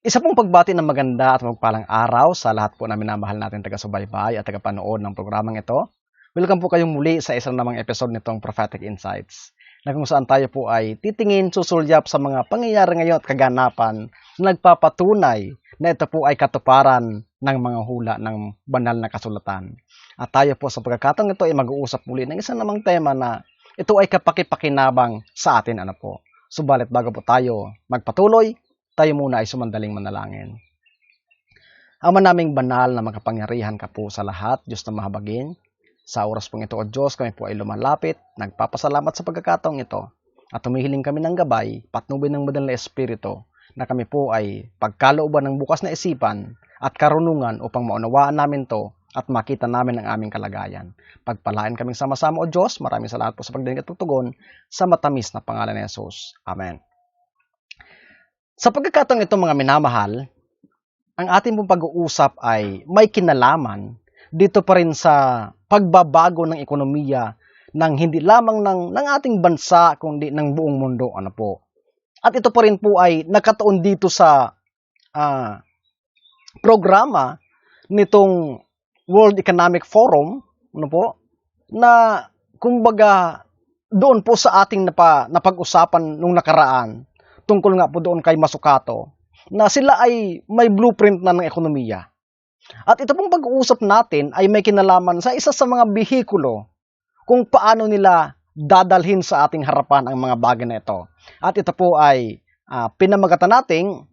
Isa pong pagbati ng maganda at magpalang araw sa lahat po na minamahal natin taga-subaybay at taga-panood ng programang ito. Welcome po kayong muli sa isang namang episode nitong Prophetic Insights, na kung saan tayo po ay titingin, susulyap sa mga pangyayari ngayon at kaganapan na nagpapatunay na ito po ay katuparan ng mga hula ng banal na kasulatan. At tayo po sa pagkakataong ito ay mag-uusap muli ng isang namang tema na ito ay kapakipakinabang sa atin. Subalit bago po tayo magpatuloy, tayo muna ay sumandaling manalangin. Ama naming banal na makapangyarihan ka po sa lahat, Diyos na mahabagin. Sa oras pong ito, O Diyos, kami po ay lumalapit, nagpapasalamat sa pagkakataong ito, at humihiling kami ng gabay, patnubin ng banal na Espiritu, na kami po ay pagkalooban ng bukas na isipan at karunungan upang maunawaan namin to at makita namin ang aming kalagayan. Pagpalain kaming sama-sama, O Diyos, maraming salamat po sa pagdinig at pagtugon sa matamis na pangalan ni Jesus. Amen. Sa pagkakataong ito, mga minamahal, ang ating pong pag-uusap ay may kinalaman dito pa rin sa pagbabago ng ekonomiya ng hindi lamang ng ating bansa kundi ng buong mundo. At ito pa rin po ay nakatuon dito sa programa nitong World Economic Forum, na kumbaga doon po sa ating napag-usapan nung nakaraan tungkol nga po doon kay Masukato, na sila ay may blueprint na ng ekonomiya. At ito pong pag-uusap natin ay may kinalaman sa isa sa mga bihikulo kung paano nila dadalhin sa ating harapan ang mga bagay na ito. At ito po ay pinamagatan nating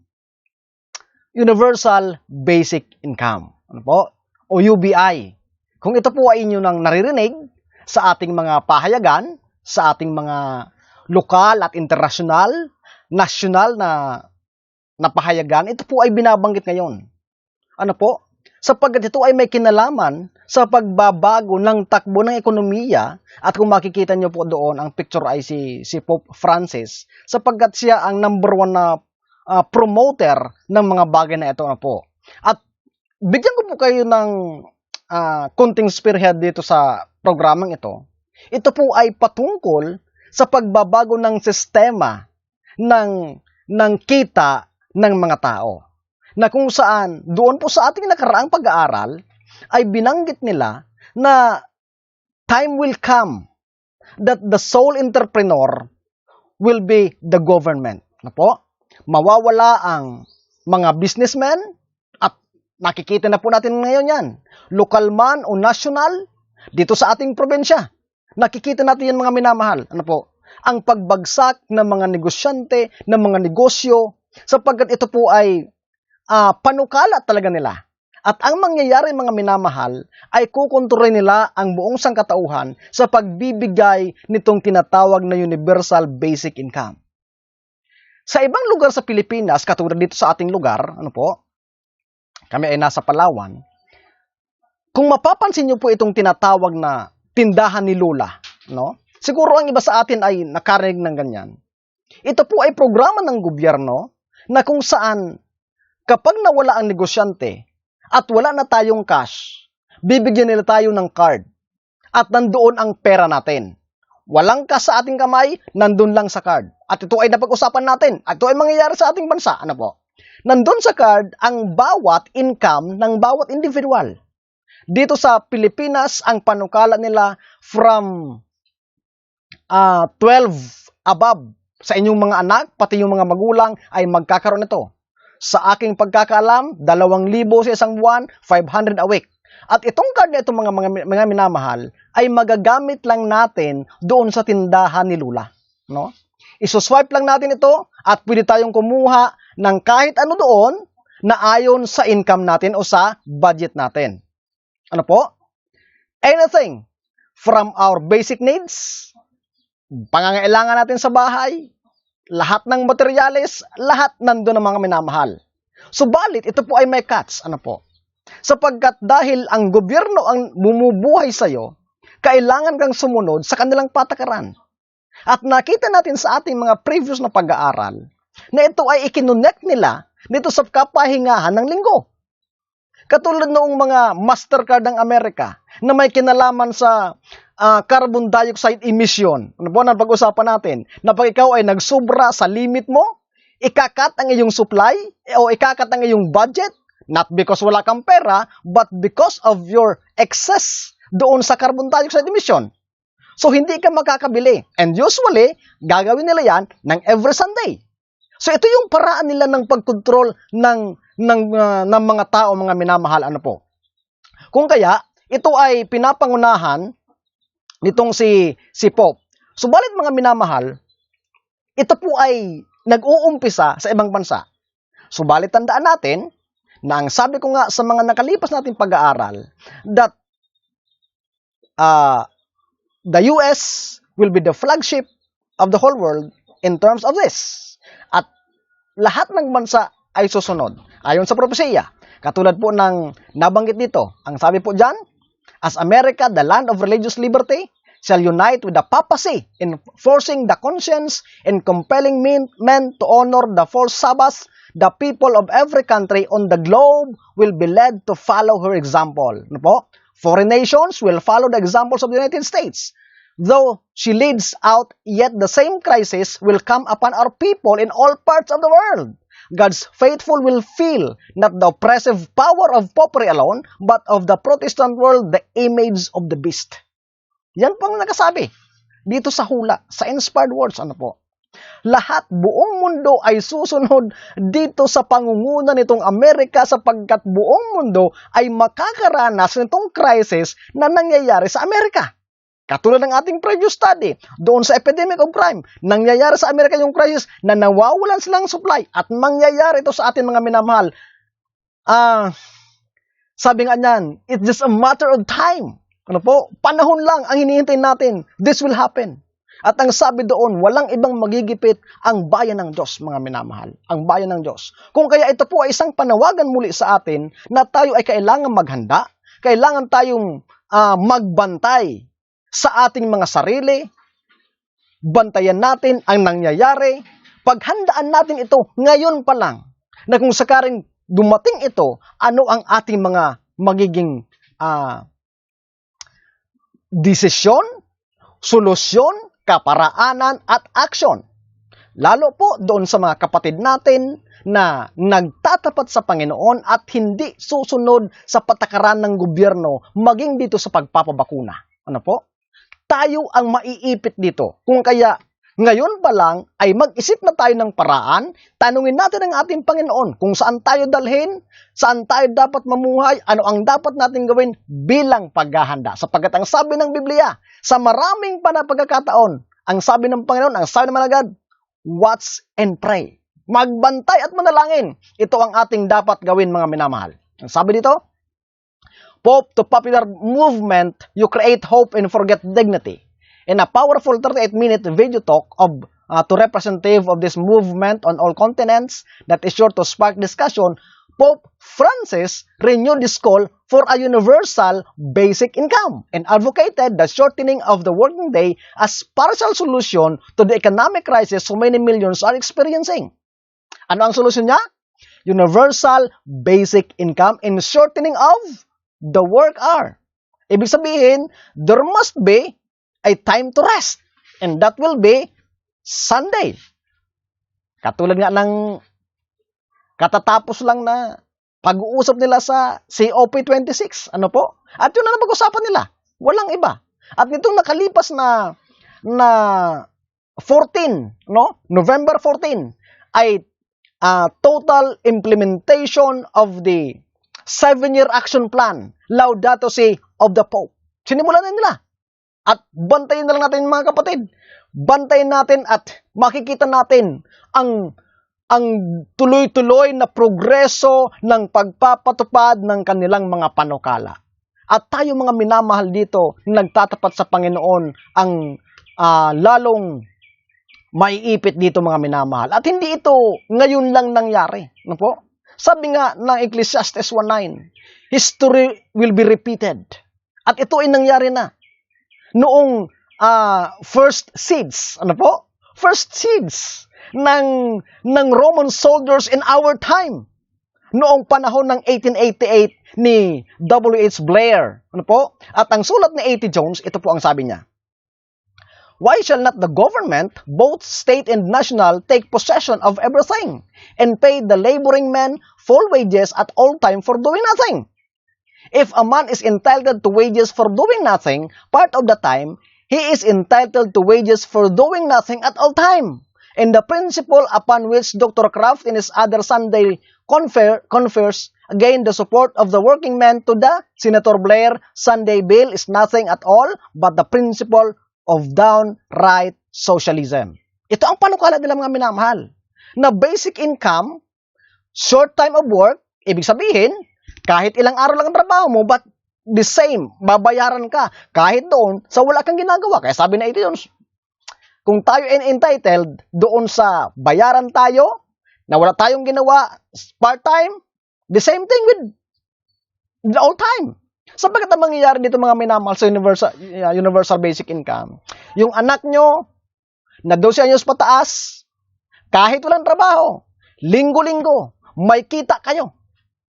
Universal Basic Income, o UBI. Kung ito po ay inyo nang naririnig sa ating mga pahayagan, sa ating mga lokal at internasyonal, nasyonal na pahayagan, ito po ay binabanggit ngayon. Sapagkat ito ay may kinalaman sa pagbabago ng takbo ng ekonomiya, at kung makikita nyo po doon, ang picture ay si Pope Francis, sapagkat siya ang number 1 na promoter ng mga bagay na ito. At bigyan ko po kayo ng konting spearhead dito sa programang ito. Ito po ay patungkol sa pagbabago ng sistema ng kita ng mga tao, na kung saan doon po sa ating nakaraang pag-aaral ay binanggit nila na time will come that the sole entrepreneur will be the government. Mawawala ang mga businessmen, at nakikita na po natin ngayon yan, lokal man o national, dito sa ating probensya. Nakikita natin yan, mga minamahal. Ang pagbagsak ng mga negosyante, ng mga negosyo, sapagkat ito po ay panukala talaga nila. At ang mangyayari, mga minamahal, ay kukontrolin nila ang buong sangkatauhan sa pagbibigay nitong tinatawag na Universal Basic Income. Sa ibang lugar sa Pilipinas, katulad dito sa ating lugar, kami ay nasa Palawan, kung mapapansin nyo po itong tinatawag na tindahan ni Lola, siguro ang iba sa atin ay nakarinig ng ganyan. Ito po ay programa ng gobyerno na kung saan kapag nawala ang negosyante at wala na tayong cash, bibigyan nila tayo ng card at nandoon ang pera natin. Walang cash sa ating kamay, nandun lang sa card. At ito ay napag-usapan natin. At ito ay mangyayari sa ating bansa. Nandun sa card ang bawat income ng bawat individual. Dito sa Pilipinas, ang panukala nila from 12 above sa inyong mga anak, pati yung mga magulang ay magkakaroon nito. Sa aking pagkakaalam, 2,000 sa isang buwan, 500 a week. At itong card na itong mga minamahal ay magagamit lang natin doon sa tindahan ni Lula. Isuswipe lang natin ito at pwede tayong kumuha ng kahit ano doon na ayon sa income natin o sa budget natin. Anything from our basic needs, pangangailangan natin sa bahay, lahat ng materyales, lahat nandun ang mga minamahal. Subalit, ito po ay may catch. Sapagkat dahil ang gobyerno ang bumubuhay sa'yo, kailangan kang sumunod sa kanilang patakaran. At nakita natin sa ating mga previous na pag-aaral na ito ay ikinonect nila dito sa kapahingahan ng linggo. Katulad noong mga Mastercard ng Amerika na may kinalaman sa carbon dioxide emission. Ano po ang pag-usapan natin? Na pag ikaw ay nagsubra sa limit mo, ikakat ang iyong supply o ikakat ang iyong budget, not because wala kang pera, but because of your excess doon sa carbon dioxide emission. So, hindi ka makakabili. And usually, gagawin nila yan ng every Sunday. So, ito yung paraan nila ng pagkontrol ng mga tao, mga minamahal. Ano po? Kung kaya, ito ay pinapangunahan nitong si Pope. Subalit mga minamahal, ito po ay nag-uumpisa sa ibang bansa. Subalit tandaan natin na ang sabi ko nga sa mga nakalipas nating pag-aaral that the US will be the flagship of the whole world in terms of this. At lahat ng bansa ay susunod ayon sa propesiya. Katulad po ng nabanggit dito, ang sabi po dyan, as America, the land of religious liberty, shall unite with the papacy in forcing the conscience and compelling men to honor the false Sabbath, the people of every country on the globe will be led to follow her example. Ano po? Foreign nations will follow the examples of the United States. Though she leads out, yet the same crisis will come upon our people in all parts of the world. God's faithful will feel not the oppressive power of popery alone, but of the Protestant world, the image of the beast. Yan pang nakasabi dito sa hula, sa inspired words. Ano po? Lahat, buong mundo ay susunod dito sa pangunguna nitong Amerika sapagkat buong mundo ay makakaranas nitong crisis na nangyayari sa Amerika. Katulad ng ating previous study, doon sa epidemic of crime, nangyayari sa Amerika yung crisis na nawawalan silang supply at mangyayari ito sa ating mga minamahal. Sabi nga niyan, it's just a matter of time. Ano po? Panahon lang ang hinihintay natin. This will happen. At ang sabi doon, walang ibang magigipit ang bayan ng Diyos, mga minamahal. Ang bayan ng Diyos. Kung kaya ito po ay isang panawagan muli sa atin na tayo ay kailangan maghanda, kailangan tayong magbantay sa ating mga sarili, bantayan natin ang nangyayari, paghandaan natin ito ngayon pa lang, na kung sakaring dumating ito, ano ang ating mga magiging desisyon, solusyon, kaparaanan, at aksyon. Lalo po doon sa mga kapatid natin na nagtatapat sa Panginoon at hindi susunod sa patakaran ng gobyerno maging dito sa pagpapabakuna. Ano po? Tayo ang maiipit dito. Kung kaya ngayon pa lang ay mag-isip na tayo ng paraan, tanungin natin ang ating Panginoon kung saan tayo dalhin, saan tayo dapat mamuhay, ano ang dapat natin gawin bilang paghahanda. Sapagkat ang sabi ng Biblia, sa maraming pagkakataon, ang sabi ng Panginoon, ang sabi ng Managad, watch and pray. Magbantay at manalangin. Ito ang ating dapat gawin, mga minamahal. Ang sabi dito, Pope to popular movement, you create hope and forget dignity. In a powerful 38-minute video talk to representative of this movement on all continents that is sure to spark discussion, Pope Francis renewed this call for a universal basic income and advocated the shortening of the working day as partial solution to the economic crisis so many millions are experiencing. Ano ang solusyon niya? Universal basic income and shortening of the work hour. Ibig sabihin, there must be a time to rest. And that will be Sunday. Katulad nga ng katatapos lang na pag-uusap nila sa COP26. Ano po? At yun na pag-usapan nila. Walang iba. At nitong nakalipas na 14, no? November 14, ay total implementation of the 7-year action plan, Laudato Si of the Pope. Sinimulan na nila. At bantayin na lang natin mga kapatid. Bantayin natin at makikita natin ang tuloy-tuloy na progreso ng pagpapatupad ng kanilang mga panukala. At tayo mga minamahal dito, nagtatapat sa Panginoon ang lalong maiipit dito mga minamahal. At hindi ito ngayon lang nangyari. Ano po? Sabi nga ng Ecclesiastes 1:9, history will be repeated. At ito ay nangyari na. Noong first seeds, ano po? First seeds ng Roman soldiers in our time. Noong panahon ng 1888 ni W.H. Blair. Ano po? At ang sulat ni A.T. Jones, ito po ang sabi niya. Why shall not the government, both state and national, take possession of everything and pay the laboring men full wages at all time for doing nothing? If a man is entitled to wages for doing nothing part of the time, he is entitled to wages for doing nothing at all time. And the principle upon which Dr. Kraft in his other Sunday confers again the support of the working men to the Senator Blair Sunday bill is nothing at all but the principle of downright socialism. Ito ang panukala nila mga minamahal. Na basic income, short time of work, ibig sabihin, kahit ilang araw lang ang trabaho mo, but the same, babayaran ka kahit doon sa wala kang ginagawa. Kaya sabi na ito yun, kung tayo entitled doon sa bayaran tayo, na wala tayong ginawa part-time, the same thing with the all time. Sapagkat ang mangyayari dito mga minamahal sa universal basic income, yung anak nyo na 12 anyos pataas, kahit walang trabaho, linggo-linggo, may kita kayo.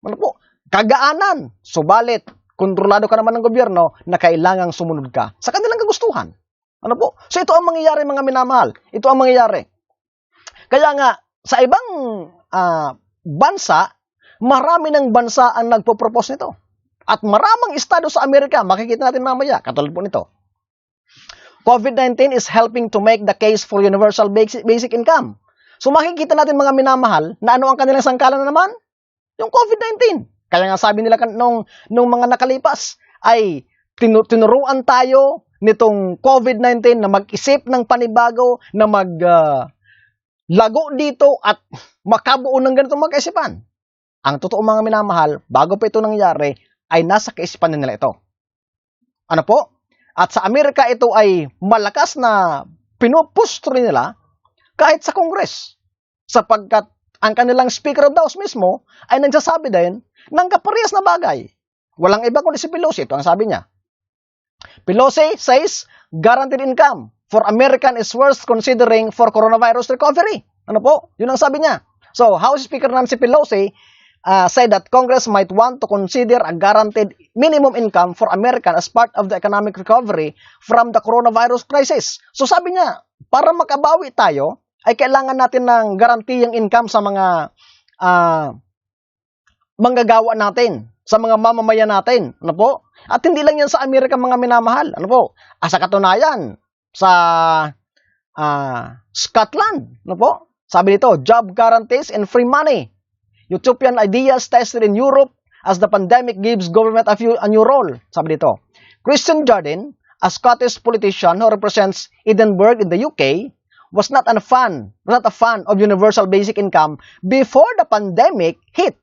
Ano po? Kagaanan. Subalit, kontrolado ka naman ng gobyerno na kailangang sumunod ka sa kanilang kagustuhan. Ano po? So ito ang mangyayari mga minamahal. Ito ang mangyayari. Kaya nga, sa ibang bansa, marami ng bansa ang nagpo-propose nito. At maraming estado sa Amerika, makikita natin mamaya, katulad po nito. COVID-19 is helping to make the case for universal basic income. So makikita natin mga minamahal na ano ang kanilang sangkalan na naman? Yung COVID-19. Kaya nga sabi nila nung mga nakalipas ay tinuruan tayo nitong COVID-19 na mag-isip ng panibago, na lago dito at makabuo ng ganitong mag-isipan. Ang totoo mga minamahal, bago pa ito nangyari, ay nasa kaisipan nila ito. Ano po? At sa Amerika ito ay malakas na pinupustro nila kahit sa Congress. Sapagkat ang kanilang Speaker of the House mismo ay nagsasabi din ng kaparehas na bagay. Walang iba kundi si Pelosi. Ito ang sabi niya. Pelosi says, guaranteed income for American is worth considering for coronavirus recovery. Ano po? Yun ang sabi niya. So, House Speaker Nancy Pelosi said that Congress might want to consider a guaranteed minimum income for American as part of the economic recovery from the coronavirus crisis. So sabi niya, para makabawi tayo, ay kailangan natin ng garantiyang income sa mga manggagawa natin, sa mga mamamayan natin. Ano po? At hindi lang yan sa Amerika mga minamahal. Ano po? Sa katunayan, sa Scotland. Ano po? Sabi dito, job guarantees and free money. Utopian ideas tested in Europe as the pandemic gives government a new role. Sabi dito. Christian Jordan, a Scottish politician who represents Edinburgh in the UK, was not a fan of universal basic income before the pandemic hit.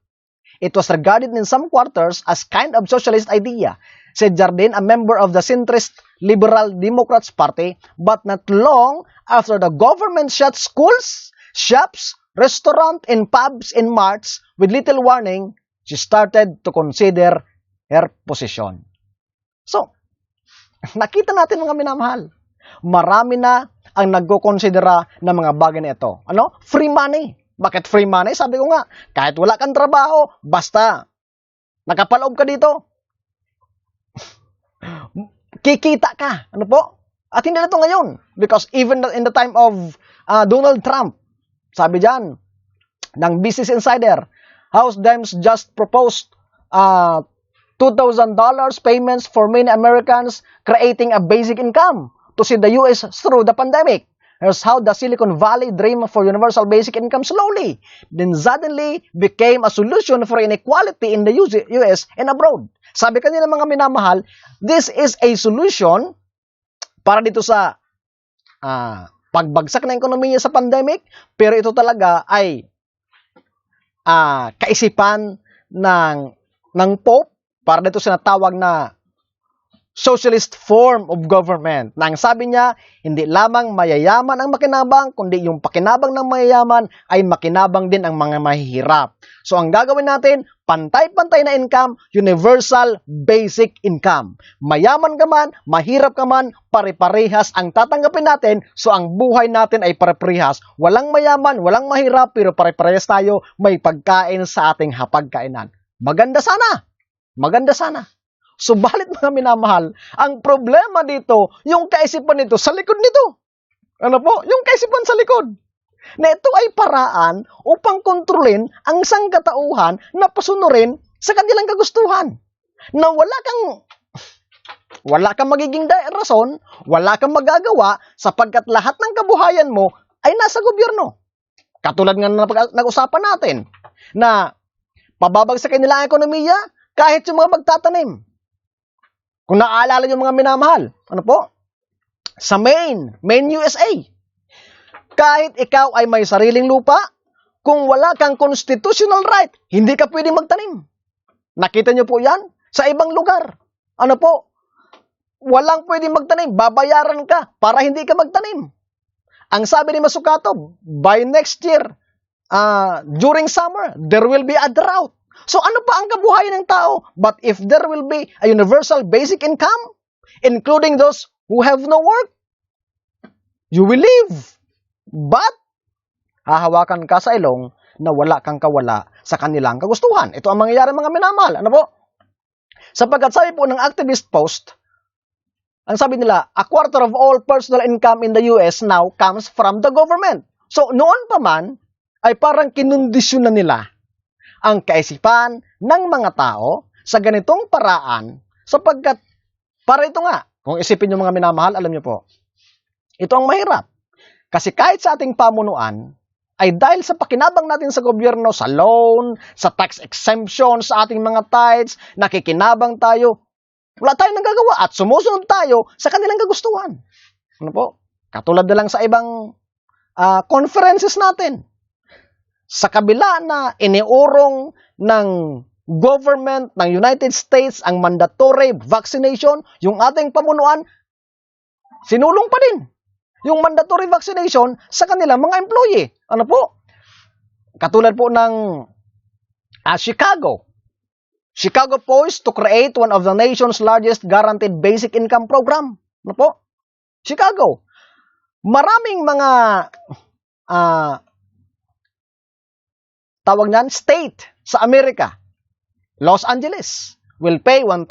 It was regarded in some quarters as kind of socialist idea, said Jardine, a member of the centrist Liberal Democrats Party, but not long after the government shut schools, shops, restaurant and pubs in March, with little warning, she started to consider her position. So, nakita natin mga minamahal, marami na ang nagko-considera ng mga bagay na ito. Ano? Free money. Bakit free money? Sabi ko nga, kahit wala kang trabaho, basta nakapaloob ka dito, kikita ka. Ano po? At hindi na ito ngayon. Because even in the time of Donald Trump, sabi dyan, ng Business Insider, House Dems just proposed $2,000 payments for many Americans, creating a basic income to see the U.S. through the pandemic. Here's how the Silicon Valley dream for universal basic income slowly, then suddenly became a solution for inequality in the U.S. and abroad. Sabi kanila mga minamahal, this is a solution para dito sa pagbagsak ng ekonomiya sa pandemic, pero ito talaga ay kaisipan ng Pope para dito sinatawag na socialist form of government. Nang sabi niya, hindi lamang mayayaman ang makinabang, kundi yung pakinabang ng mayayaman ay makinabang din ang mga mahihirap. So ang gagawin natin, pantay-pantay na income, universal basic income. Mayaman ka man, mahirap ka man, pare-parehas ang tatanggapin natin, so ang buhay natin ay pare-parehas. Walang mayaman, walang mahirap, pero pare-parehas tayo, may pagkain sa ating hapagkainan. Maganda sana. Maganda sana. Subalit mga minamahal, ang problema dito, yung kaisipan nito sa likod nito. Ano po? Yung kaisipan sa likod. Na ito ay paraan upang kontrolin ang sangkatauhan na pasunurin sa kanilang kagustuhan. Na wala kang magiging rason, wala kang magagawa sapagkat lahat ng kabuhayan mo ay nasa gobyerno. Katulad nga na nag-usapan natin na pababagsakin nila ang ekonomiya kahit yung mga magtatanim. Kung naaalala yung mga minamahal, ano po? Sa Maine USA, kahit ikaw ay may sariling lupa, kung wala kang constitutional right, hindi ka pwedeng magtanim. Nakita niyo po yan? Sa ibang lugar. Ano po? Walang pwedeng magtanim. Babayaran ka para hindi ka magtanim. Ang sabi ni Masukato, by next year, during summer, there will be a drought. So ano pa ang kabuhayan ng tao? But if there will be a universal basic income, including those who have no work, you will live. But, hahawakan ka sa ilong na wala kang kawala sa kanilang kagustuhan. Ito ang mangyayari mga minamahal. Ano po? Sapagkat sabi po ng activist post, ang sabi nila, a quarter of all personal income in the US now comes from the government. So, noon pa man, ay parang kinondisyon na nila ang kaisipan ng mga tao sa ganitong paraan sapagkat, para ito nga, kung isipin nyo mga minamahal, alam nyo po, ito ang mahirap. Kasi kahit sa ating pamunuan, ay dahil sa pakinabang natin sa gobyerno, sa loan, sa tax exemption, sa ating mga tithes, nakikinabang tayo, wala tayong nagagawa at sumusunod tayo sa kanilang kagustuhan. Ano po? Katulad na lang sa ibang conferences natin. Sa kabila na iniurong ng government ng United States ang mandatory vaccination, yung ating pamunuan, sinulong pa din yung mandatory vaccination sa kanilang mga employee. Ano po? Katulad po ng Chicago. Chicago poised to create one of the nation's largest guaranteed basic income program. Ano po? Chicago. Maraming mga tawag niyan, state sa Amerika. Los Angeles will pay $1,000,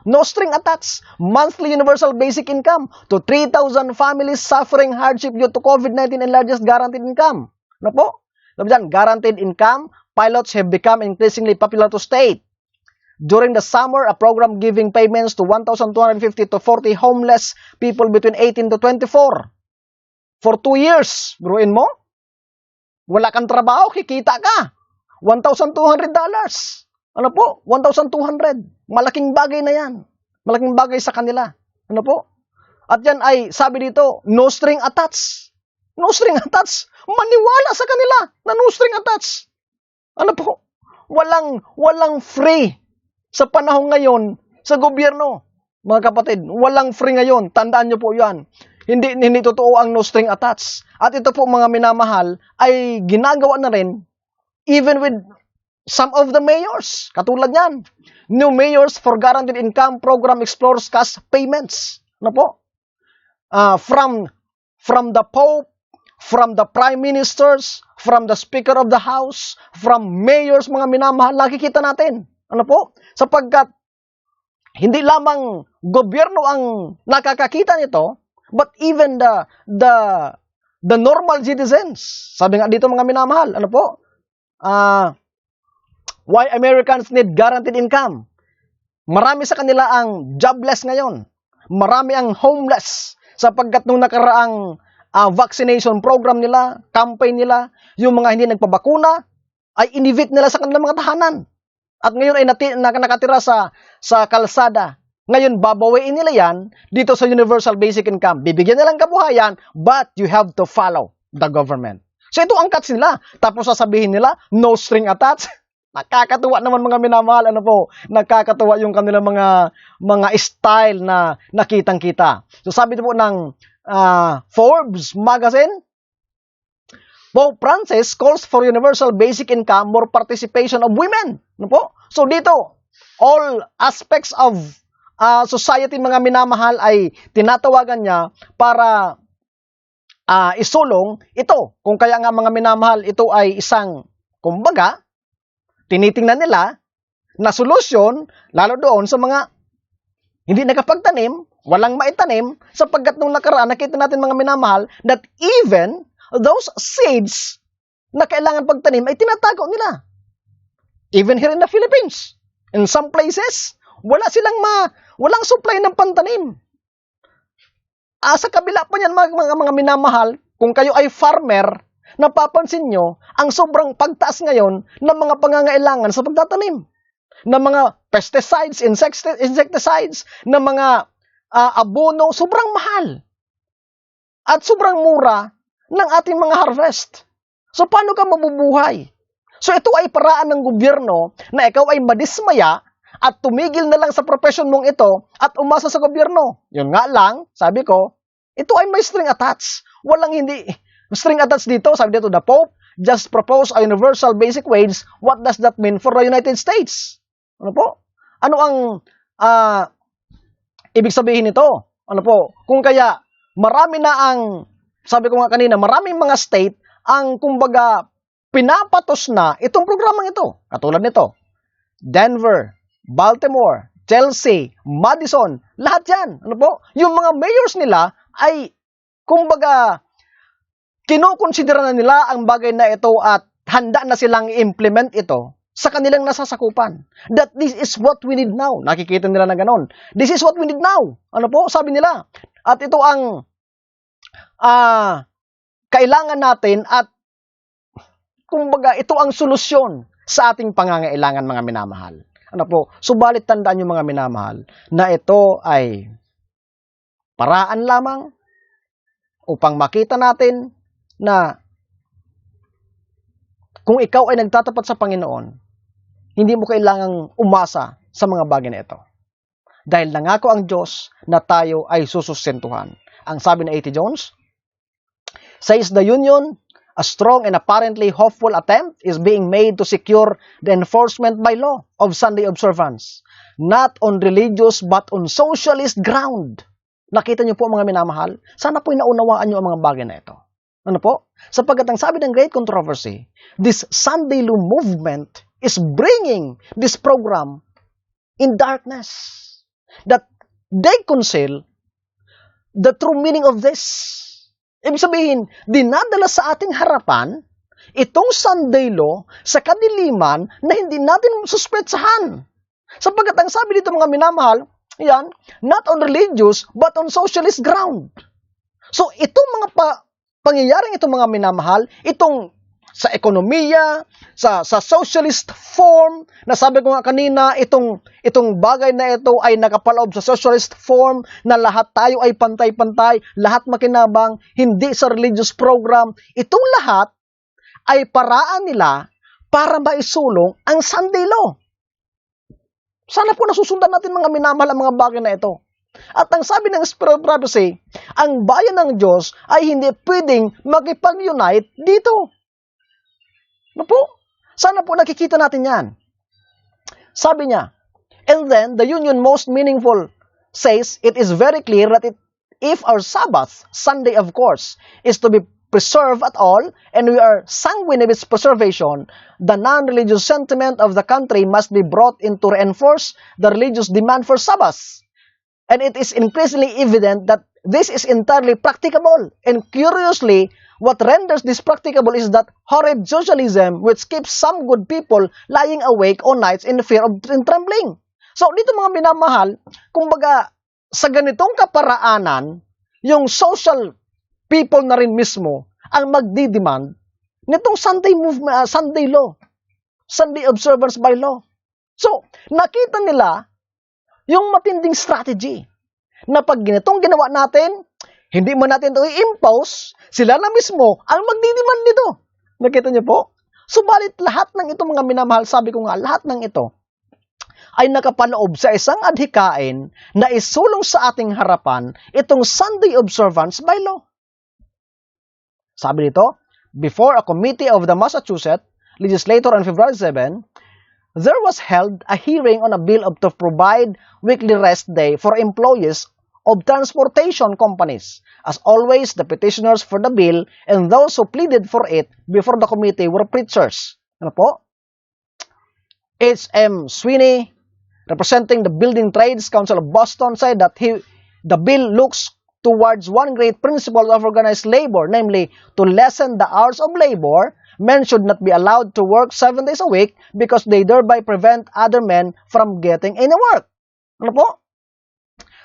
no string attached, monthly universal basic income to 3,000 families suffering hardship due to COVID-19 and largest guaranteed income. Ano po? Guaranteed income, pilots have become increasingly popular to state. During the summer, a program giving payments to 1,250 to 40 homeless people between 18 to 24. For 2 years, bruin mo? Wala kang trabaho, kikita ka. $1,200. Ano po? 1,200. Malaking bagay na yan. Malaking bagay sa kanila. Ano po? At yan ay, sabi dito, no string attached. No string attached. Maniwala sa kanila na no string attached. Ano po? Walang free sa panahon ngayon sa gobyerno. Mga kapatid, walang free ngayon. Tandaan nyo po yan. Hindi totoo ang no string attached. At ito po mga minamahal ay ginagawa na rin even with some of the mayors. Katulad yan. New Mayors for Guaranteed Income Program explores cash payments. Ano po? From the Pope, from the Prime Ministers, from the Speaker of the House, from mayors, mga minamahal, nakikita natin. Ano po? Sapagkat hindi lamang gobyerno ang nakakakita nito, but even the normal citizens. Sabi nga dito mga minamahal, ano po? Why Americans need guaranteed income? Marami sa kanila ang jobless ngayon. Marami ang homeless sapagkat nung nakaraang vaccination program nila, campaign nila, yung mga hindi nagpabakuna, ay inivit nila sa kanilang mga tahanan. At ngayon ay nakatira sa kalsada. Ngayon, babawiin nila yan dito sa Universal Basic Income. Bibigyan nilang kabuhayan, but you have to follow the government. So ito ang cuts nila. Tapos sasabihin nila, no string attached. Nakakatuwa naman mga minamahal, ano po, nakakatuwa yung kanilang mga style na nakitang-kita. So sabi po ng Forbes magazine, Pope Francis calls for universal basic income, more participation of women. Ano po? So dito, all aspects of society mga minamahal ay tinatawagan niya para isulong ito. Kung kaya nga mga minamahal, ito ay isang, kumbaga, tinitingnan nila na solusyon, lalo doon sa mga hindi nakapagtanim, walang maitanim, sapagkat nung nakaraan, nakita natin mga minamahal, that even those seeds na kailangan pagtanim ay tinatago nila. Even here in the Philippines, in some places, walang supply ng pantanim. Sa kabila pa niyan, mga minamahal, kung kayo ay farmer, napapansin nyo ang sobrang pagtaas ngayon ng mga pangangailangan sa pagtatanim. Ng mga pesticides, insecticides, ng mga abono, sobrang mahal. At sobrang mura ng ating mga harvest. So, paano ka mabubuhay? So, ito ay paraan ng gobyerno na ikaw ay madismaya at tumigil na lang sa profession mong ito at umasa sa gobyerno. Yun nga lang, sabi ko, ito ay may string attached. Walang hindi string attached dito. Sabi dito, the Pope just proposed a universal basic wage. What does that mean for the United States? Ano po? Ano ang ibig sabihin nito? Ano po? Kung kaya, marami na ang, sabi ko nga kanina, maraming mga state ang kumbaga pinapatos na itong programang ito. Katulad nito, Denver, Baltimore, Chelsea, Madison, lahat yan. Ano po? Yung mga mayors nila ay kumbaga kinukonsidera na nila ang bagay na ito at handa na silang i-implement ito sa kanilang nasasakupan. That this is what we need now. Nakikita nila na ganon. This is what we need now. Ano po? Sabi nila. At ito ang kailangan natin at kumbaga ito ang solusyon sa ating pangangailangan, mga minamahal. Ano po? Subalit tandaan nyo, mga minamahal, na ito ay paraan lamang upang makita natin na kung ikaw ay nagtatapat sa Panginoon, hindi mo kailangang umasa sa mga bagay na ito. Dahil nangako ang Diyos na tayo ay susustentuhan. Ang sabi ni A.T. Jones, says the Union, a strong and apparently hopeful attempt is being made to secure the enforcement by law of Sunday observance, not on religious but on socialist ground. Nakita niyo po, mga minamahal? Sana po naunawaan niyo ang mga bagay na ito. Ano po? Sapagkat ang sabi ng Great Controversy, this Sunday Law movement is bringing this program in darkness. That they conceal the true meaning of this. Ibig sabihin, dinadala sa ating harapan itong Sunday Law sa kadiliman na hindi natin suspetsahan. Sapagkat ang sabi dito, mga minamahal, yan, not on religious but on socialist ground. So, itong mga pangyayaring itong, mga minamahal, itong sa ekonomiya, sa socialist form, na sabi ko nga kanina, itong bagay na ito ay nakapaloob sa socialist form na lahat tayo ay pantay-pantay, lahat makinabang, hindi sa religious program. Itong lahat ay paraan nila para maisulong ang Sunday Law. Sana po nasusundan natin, mga minamahal, ang mga bagay na ito. At ang sabi ng Spirit of Prophecy, ang bayan ng Diyos ay hindi pwedeng makipag-unite dito. Ano po? Sana po nakikita natin yan. Sabi niya, and then the union most meaningful says it is very clear that if our Sabbath, Sunday of course, is to be preserved at all, and we are sanguine of its preservation, the non-religious sentiment of the country must be brought in to reinforce the religious demand for Sabbath. And it is increasingly evident that this is entirely practicable. And curiously, what renders this practicable is that horrid socialism which keeps some good people lying awake o nights in fear of trembling. So, dito, mga minamahal, kumbaga, sa ganitong kaparaanan, yung social people na rin mismo ang magdidemand nitong Sunday movement, Sunday law, Sunday observance by law. So, nakita nila yung matinding strategy na pag ganitong ginawa natin, hindi man natin ito i-impose, sila na mismo ang magdidemand nito. Nakita niyo po? Subalit lahat ng ito, mga minamahal, sabi ko nga, lahat ng ito ay nakapaloob sa isang adhikain na isulong sa ating harapan itong Sunday observance by law. Sabi nito, before a committee of the Massachusetts legislature on February 7, there was held a hearing on a bill to provide weekly rest day for employees of transportation companies. As always, the petitioners for the bill and those who pleaded for it before the committee were preachers. Ano po? H.M. Sweeney, representing the Building Trades Council of Boston, said that the bill looks towards one great principle of organized labor, namely to lessen the hours of labor. Men should not be allowed to work 7 days a week because they thereby prevent other men from getting any work. Ano po?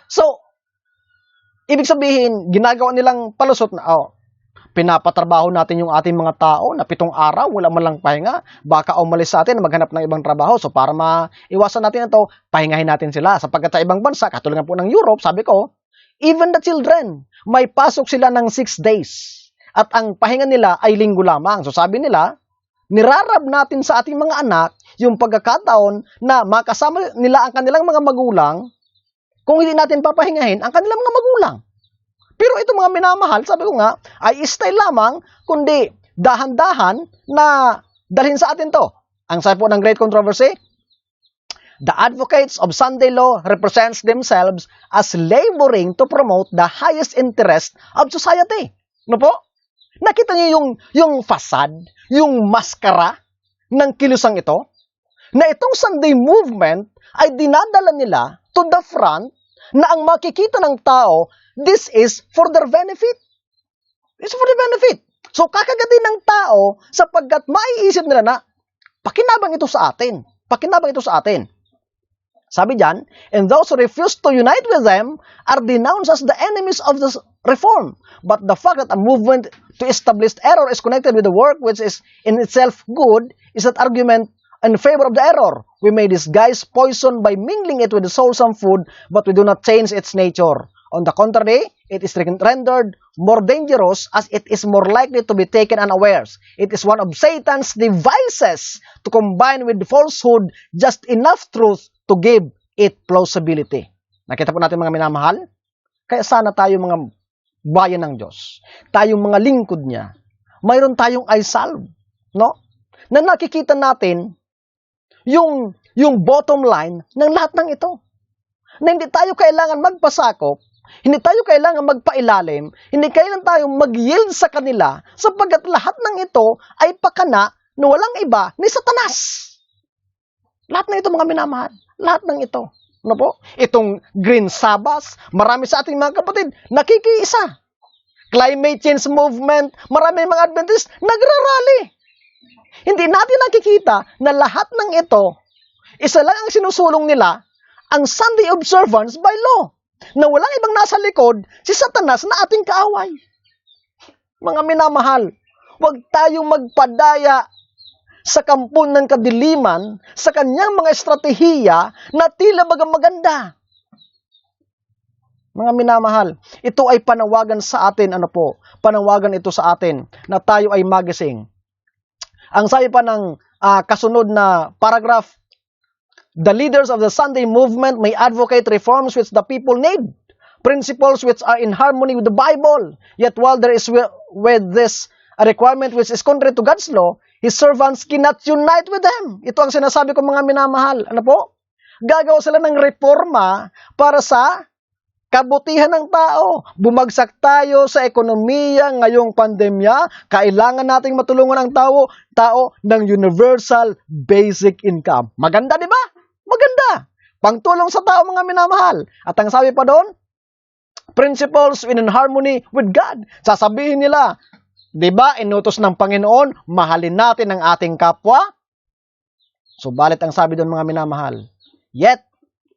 So, ibig sabihin, ginagawa nilang palusot na, pinapatrabaho natin yung ating mga tao na 7 araw, wala man lang pahinga, baka umalis sa atin, maghanap ng ibang trabaho. So, para maiwasan natin ito, pahingahin natin sila. Sapagkat sa ibang bansa, katulad po ng Europe, sabi ko, even the children, may pasok sila ng 6 days. At ang pahinga nila ay linggo lamang. So, sabi nila, nirarab natin sa ating mga anak yung pagkakataon na makasama nila ang kanilang mga magulang kung hindi natin papahingahin ang kanilang mga magulang. Pero ito mga minamahal, sabi ko nga, ay style lamang, kundi dahan-dahan na dalhin sa atin to. Ang sabi po ng Great Controversy, the advocates of Sunday law represents themselves as laboring to promote the highest interest of society. No po? Nakita niyo yung facade, yung maskara ng kilusang ito? Na itong Sunday movement ay dinadala nila to the front na ang makikita ng tao, this is for their benefit. It's for the benefit. So, kakagatin ng tao sapagkat maiisip nila na pakinabang ito sa atin. Pakinabang ito sa atin. Sabi diyan, and those who refuse to unite with them are denounced as the enemies of the reform. But the fact that a movement to establish error is connected with the work which is in itself good is an argument in favor of the error. We may disguise poison by mingling it with the wholesome food, but we do not change its nature. On the contrary, it is rendered more dangerous as it is more likely to be taken unawares. It is one of Satan's devices to combine with falsehood just enough truth to give it plausibility. Nakita po natin mga minamahal? Kaya sana tayo mga bayan ng Diyos, tayong mga lingkod niya, mayroon tayong I-salve, no? Na nakikita natin yung bottom line ng lahat ng ito. Na hindi tayo kailangan magpasakop, hindi tayo kailangan magpailalim, hindi kailangan tayo mag-yield sa kanila sapagkat lahat ng ito ay pakana na walang iba ni Satanas. Lahat ng ito mga minamahal, lahat ng ito. Ano po? Itong Green Sabbath, marami sa ating mga kapatid, nakikiisa. Climate change movement, marami mga Adventist, nagrarally. Hindi natin nakikita na lahat ng ito, isa lang ang sinusulong nila, ang Sunday observance by law, na walang ibang nasa likod, si Satanas na ating kaaway. Mga minamahal, huwag tayong magpadaya sa kampon ng kadiliman, sa kanyang mga estratehiya na tila bagang maganda. Mga minamahal, ito ay panawagan sa atin, panawagan ito sa atin na tayo ay magising. Ang sabi pa ng kasunod na paragraph, the leaders of the Sunday movement may advocate reforms which the people need, principles which are in harmony with the Bible. Yet while there is with this a requirement which is contrary to God's law, His servants cannot unite with them. Ito ang sinasabi ko mga minamahal. Ano po? Gagawa sila ng reforma para sa kabutihan ng tao. Bumagsak tayo sa ekonomiya ngayong pandemya. Kailangan nating matulungan ang tao ng universal basic income. Maganda, di ba? Maganda. Pangtulong sa tao mga minamahal. At ang sabi pa doon, principles in harmony with God. Sasabihin nila, di ba, inutos ng Panginoon, mahalin natin ang ating kapwa? Subalit ang sabi doon mga minamahal, yet,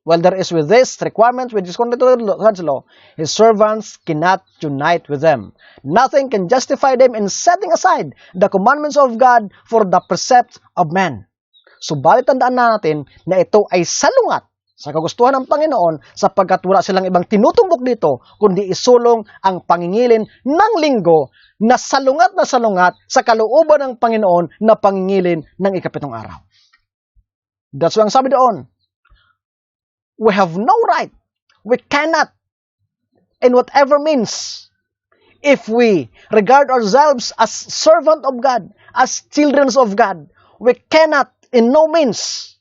while there is with this requirement which is contrary to God's law, His servants cannot unite with them. Nothing can justify them in setting aside the commandments of God for the precepts of men. Subalit tandaan natin na ito ay salungat sa kagustuhan ng Panginoon sapagkat wala silang ibang tinutumbok dito kundi isulong ang pangingilin ng linggo na salungat sa kalooban ng Panginoon na pangingilin ng ikapitong araw. That's why ang sabi doon, we have no right, we cannot, in whatever means, if we regard ourselves as servant of God, as children of God, we cannot in no means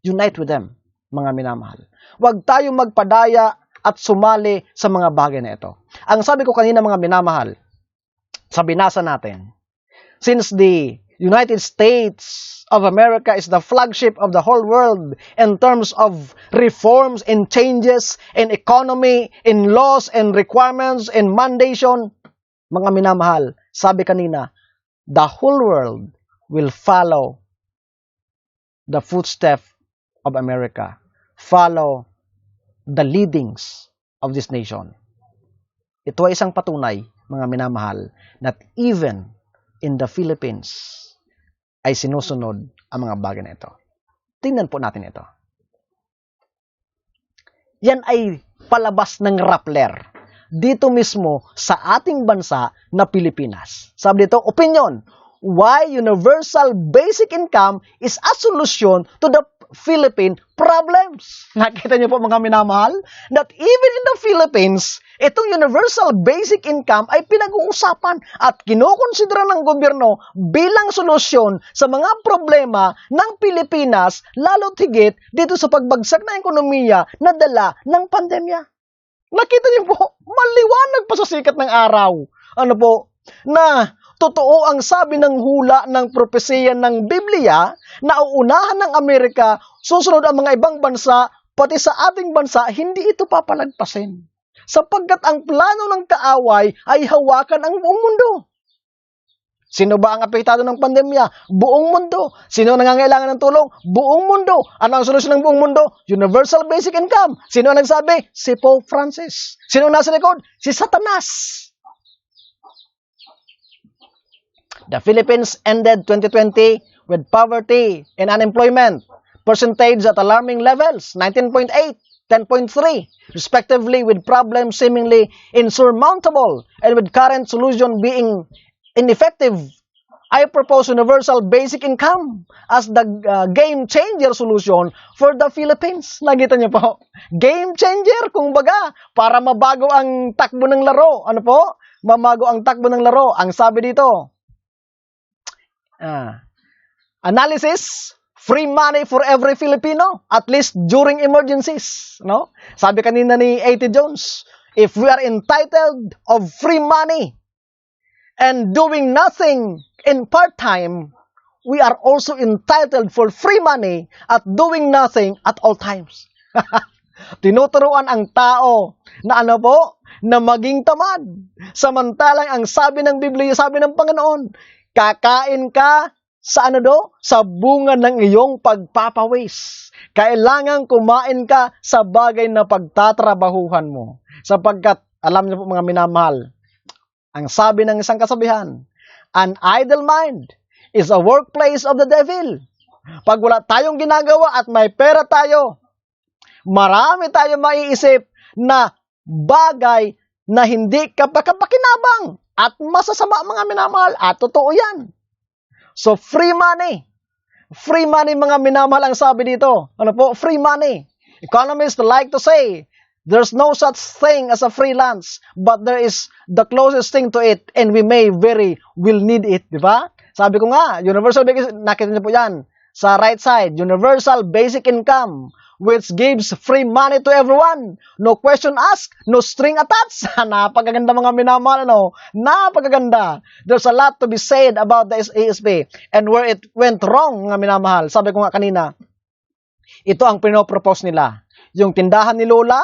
unite with them, mga minamahal. Huwag tayo magpadaya at sumali sa mga bagay na ito. Ang sabi ko kanina mga minamahal, sa binasa natin, since the United States of America is the flagship of the whole world in terms of reforms and changes in economy, in laws and requirements and mandation. Mga minamahal, sabi kanina, the whole world will follow the footsteps of America, follow the leadings of this nation. Ito ay isang patunay, mga minamahal, that even in the Philippines, ay sinusunod ang mga bagay na ito. Tingnan po natin ito. Yan ay palabas ng Rappler. Dito mismo sa ating bansa na Pilipinas. Sabi dito, opinion, why universal basic income is a solution to the Philippine problems. Nakita niyo po mga minamahal? That even in the Philippines, itong universal basic income ay pinag-uusapan at kinukonsidera ng gobyerno bilang solusyon sa mga problema ng Pilipinas, lalo't higit dito sa pagbagsak ng ekonomiya na dala ng pandemya. Nakita niyo po, maliwanag pa sa sikat ng araw. Ano po? Na totoo ang sabi ng hula ng propesiya ng Biblia na uunahan ng Amerika, susunod ang mga ibang bansa, pati sa ating bansa, hindi ito papalagpasin. Sapagkat ang plano ng kaaway ay hawakan ang buong mundo. Sino ba ang apektado ng pandemya? Buong mundo. Sino ang nangangailangan ng tulong? Buong mundo. Ano ang solusyon ng buong mundo? Universal basic income. Sino ang nagsabi? Si Pope Francis. Sino ang nasa likod? Si Satanas. The Philippines ended 2020 with poverty and unemployment percentage at alarming levels, 19.8, 10.3, respectively, with problems seemingly insurmountable and with current solution being ineffective. I propose universal basic income as the game changer solution for the Philippines. Nakita niyo po? Game changer, kung baga, para mabago ang takbo ng laro. Ano po? Mamago ang takbo ng laro. Ang sabi dito, analysis, free money for every Filipino, at least during emergencies. No? Sabi kanina ni A.T. Jones, if we are entitled of free money and doing nothing in part-time, we are also entitled for free money at doing nothing at all times. Tinuturuan ang tao na ano po, na maging tamad. Samantalang ang sabi ng Biblia, sabi ng Panginoon, kakain ka sa ano do? Sa bunga ng iyong pagpapawis. Kailangan kumain ka sa bagay na pagtatrabahuhan mo. Sapagkat, alam niyo po mga minamahal, ang sabi ng isang kasabihan, an idle mind is a workplace of the devil. Pag wala tayong ginagawa at may pera tayo, marami tayong maiisip na bagay na hindi kapakinabang at masasama mga minamahal. At totoo yan. So, free money. Free money mga minamahal ang sabi dito. Ano po? Free money. Economists like to say, there's no such thing as a free lunch, but there is the closest thing to it, and we may very will need it. Di ba? Sabi ko nga, universal basic, nakita niyo po yan. Sa right side, universal basic income, which gives free money to everyone. No question asked, no string attached. Napakaganda mga minamahal, ano? Napakaganda. There's a lot to be said about the ASP and where it went wrong, mga minamahal. Sabi ko nga kanina, ito ang pinopropose nila. Yung tindahan ni Lola,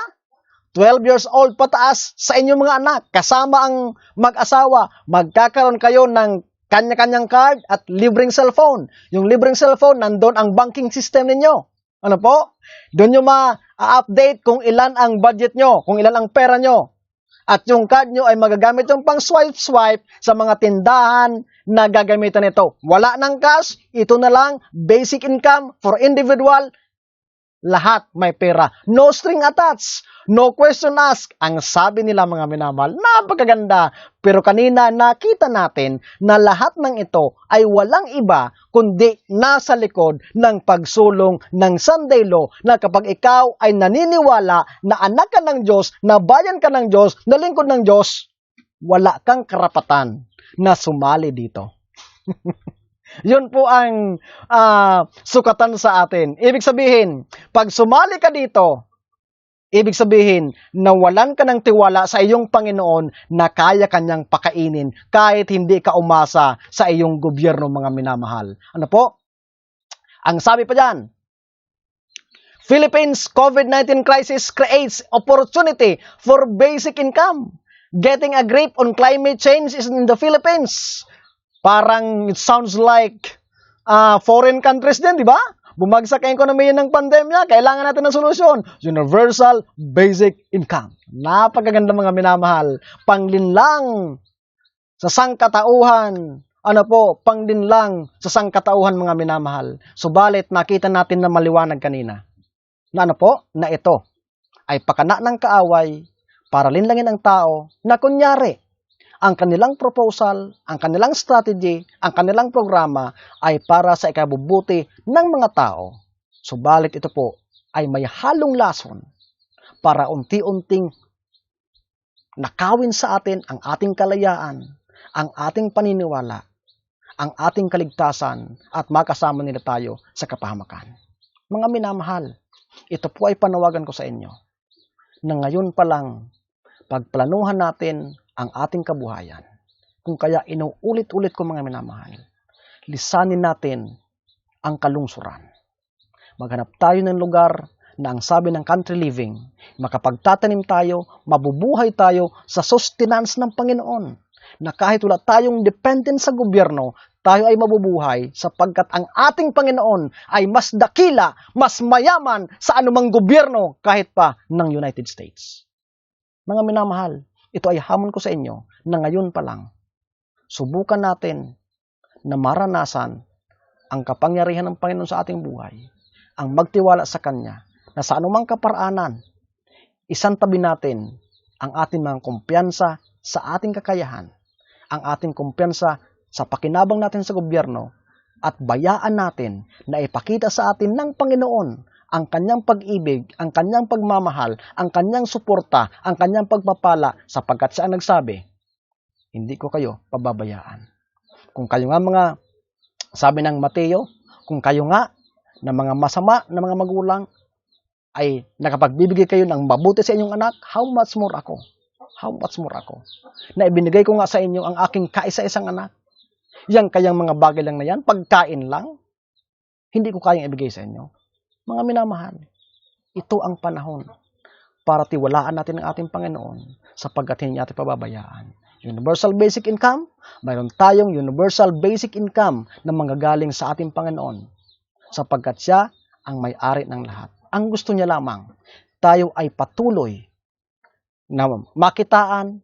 12 years old pataas sa inyong mga anak, kasama ang mag-asawa, magkakaroon kayo ng kanya-kanyang card at libreng cellphone. Yung libreng cellphone, nandun ang banking system ninyo. Ano po? Doon nyo ma-update kung ilan ang budget nyo, kung ilan ang pera nyo. At yung card nyo ay magagamit yung pang swipe-swipe sa mga tindahan na gagamitan ito. Wala ng cash, ito na lang, basic income for individual, lahat may pera. No string attached. No question asked. Ang sabi nila mga minamahal, napakaganda. Pero kanina nakita natin na lahat ng ito ay walang iba kundi nasa likod ng pagsulong ng Sunday Law na kapag ikaw ay naniniwala na anak ka ng Diyos, na bayan ka ng Diyos, na lingkod ng Diyos, wala kang karapatan na sumali dito. Yun po ang sukatan sa atin. Ibig sabihin, pag sumali ka dito, Ibig sabihin, nawalan ka ng tiwala sa iyong Panginoon na kaya kanyang pakainin kahit hindi ka umasa sa iyong gobyerno, mga minamahal. Ano po? Ang sabi pa dyan, Philippines COVID-19 crisis creates opportunity for basic income. Getting a grip on climate change is in the Philippines. Parang it sounds like foreign countries din, di ba? Bumagsak ang ekonomiya ng pandemya, kailangan natin ng solusyon. Universal basic income. Napakaganda, mga minamahal. Panglinlang sa sangkatauhan. Ano po? Panglinlang sa sangkatauhan, mga minamahal. Subalit, nakita natin na maliwanag kanina. Na ano po? Na ito ay pakana ng kaaway para linlangin ang tao na kunyari, ang kanilang proposal, ang kanilang strategy, ang kanilang programa ay para sa ikabubuti ng mga tao. Subalit ito po ay may halong lason para unti-unting nakawin sa atin ang ating kalayaan, ang ating paniniwala, ang ating kaligtasan at makasama nila tayo sa kapahamakan. Mga minamahal, ito po ay panawagan ko sa inyo na ngayon pa lang pagplanuhan natin ang ating kabuhayan. Kung kaya inuulit-ulit ko, mga minamahal, lisanin natin ang kalungsuran. Maghanap tayo ng lugar na ang sabi ng country living, makapagtatanim tayo, mabubuhay tayo sa sustenance ng Panginoon. Na kahit wala tayong dependent sa gobyerno, tayo ay mabubuhay sapagkat ang ating Panginoon ay mas dakila, mas mayaman sa anumang gobyerno kahit pa ng United States. Mga minamahal, ito ay hamon ko sa inyo na ngayon pa lang, subukan natin na maranasan ang kapangyarihan ng Panginoon sa ating buhay, ang magtiwala sa Kanya, na sa anumang kaparaanan, isantabi natin ang ating mga kumpiyansa sa ating kakayahan, ang ating kumpiyansa sa pakinabang natin sa gobyerno, at bayaan natin na ipakita sa atin ng Panginoon ang kanyang pag-ibig, ang kanyang pagmamahal, ang kanyang suporta, ang kanyang pagpapala, sapagkat siya ang nagsabi, hindi ko kayo pababayaan. Kung kayo nga mga, sabi ng Mateo, kung kayo nga na mga masama na mga magulang ay nakapagbibigay kayo ng mabuti sa inyong anak, how much more ako? How much more ako? Na ibinigay ko nga sa inyo ang aking kaisa-isang anak. Yang kayang mga bagay lang na yan, pagkain lang, hindi ko kayang ibigay sa inyo. Mga minamahal, ito ang panahon para tiwalaan natin ang ating Panginoon sapagkat hindi natin pababayaan. Universal basic income, mayroon tayong universal basic income na manggagaling sa ating Panginoon sapagkat siya ang may-ari ng lahat. Ang gusto niya lamang, tayo ay patuloy na makitaan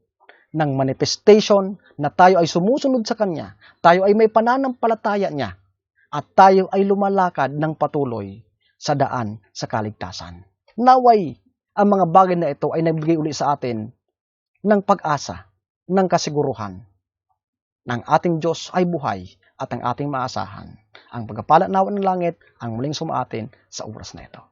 ng manifestation na tayo ay sumusunod sa Kanya, tayo ay may pananampalataya niya, at tayo ay lumalakad ng patuloy sa daan sa kaligtasan. Naway, ang mga bagay na ito ay nagbigay uli sa atin ng pag-asa, ng kasiguruhan. Ng ating Diyos ay buhay at ang ating maasahan. Ang pagpapala nawa ng langit ang muling sumaatin sa oras na ito.